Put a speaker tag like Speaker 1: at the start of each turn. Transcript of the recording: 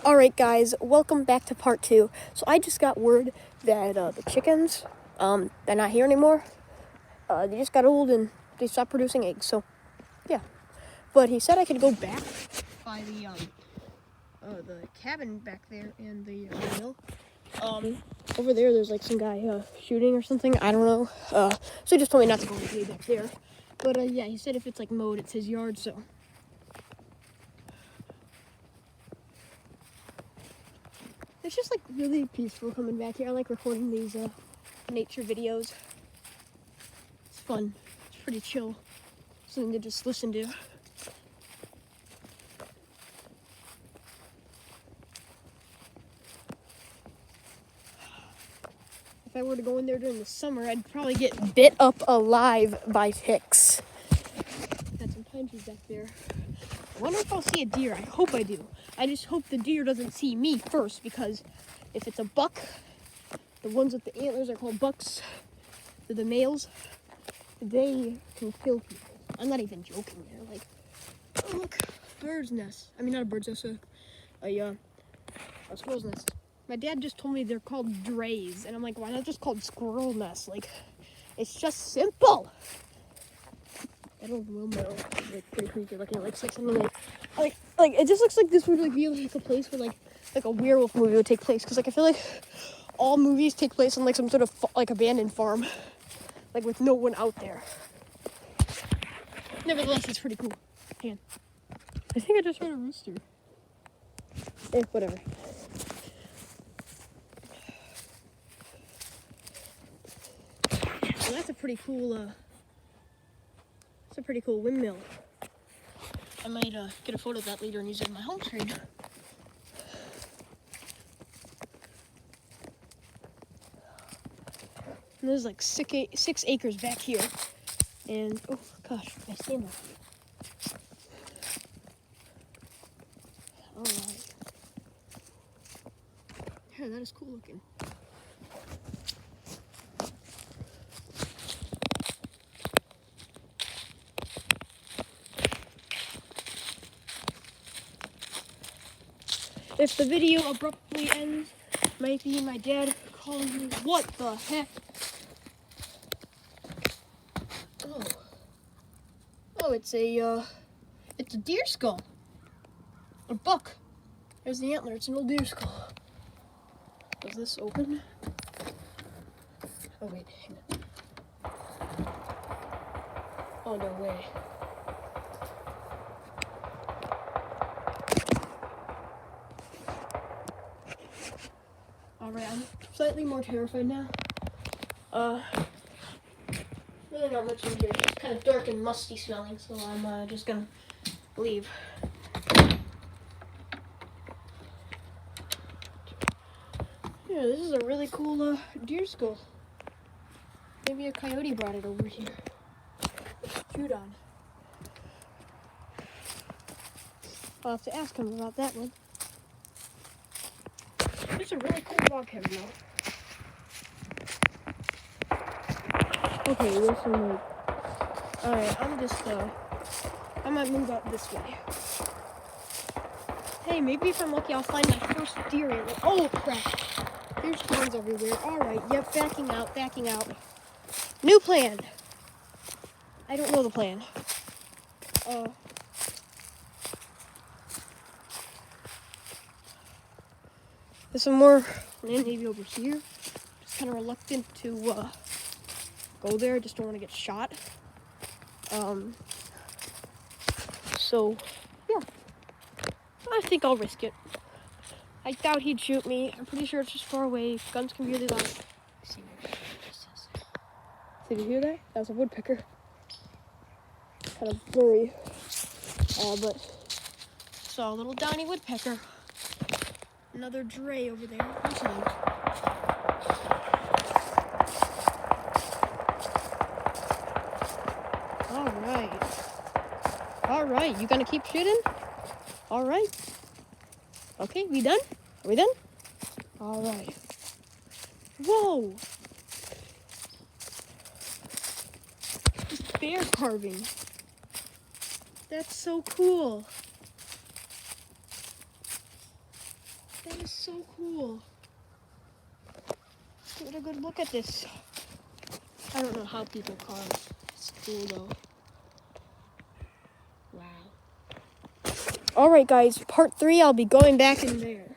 Speaker 1: Alright guys, welcome back to part 2. So I just got word that the chickens, they're not here anymore. They just got old and they stopped producing eggs, so yeah. But he said I could go back by the cabin back there and the mill. Over there's like some guy shooting or something, I don't know. So he just told me not to go way back there. But yeah, he said if it's like mowed, it's his yard, so. It's just like really peaceful coming back here. I like recording these nature videos. It's fun. It's pretty chill. Something to just listen to. If I were to go in there during the summer, I'd probably get bit up alive by ticks. Got some pine trees back there. I wonder if I'll see a deer. I hope I do. I just hope the deer doesn't see me first, because if it's a buck, the ones with the antlers are called bucks. They're the males. They can kill people. I'm not even joking. They're like, oh, look, bird's nest. I mean, not a bird's nest, a squirrel's nest. My dad just told me they're called drays, and I'm like, why not just called squirrel nest? Like, it's just simple. That old windmill is like pretty creepy looking. Like it just looks like this would like be like a place where like a werewolf movie would take place. Cause like I feel like all movies take place on like some sort of like abandoned farm, like with no one out there. Nevertheless, it's pretty cool. Man, I think I just heard a rooster. Whatever. So that's a pretty cool. It's a pretty cool windmill. I might get a photo of that later and use it in my home screen. And there's like 6 acres back here. And, oh gosh, my sandal. Alright. Yeah, that is cool looking. If the video abruptly ends, might be my dad calling me, what the heck? Oh, it's a deer skull. A buck. There's the antler, it's an old deer skull. Does this open? Oh wait, hang on. Oh, no way. Alright, I'm slightly more terrified now. Really not much in here. It's kind of dark and musty smelling, so I'm just gonna leave. Yeah, this is a really cool deer skull. Maybe a coyote brought it over here. Chewed on. I'll have to ask him about that one. There's a really cool log cabin though. Okay, there's some like... Alright, I might move out this way. Hey, maybe if I'm lucky I'll find my first deer antler. Oh crap! There's horns everywhere. Alright, yep, backing out. New plan! I don't know the plan. There's some more land navy over here. Just kind of reluctant to go there. Just don't want to get shot. So yeah, I think I'll risk it. I doubt he'd shoot me. I'm pretty sure it's just far away. Guns can be really loud. Did you hear that? That was a woodpecker. Kind of blurry. But saw a little downy woodpecker. Another dray over there. Alright, you gonna keep shooting? Alright. Okay, we done? Are we done? Alright. Whoa! This bear carving. That's so cool. That is so cool. Get a good look at this. I don't know how people carve. It's cool though. Wow. Alright guys, part 3, I'll be going back in there.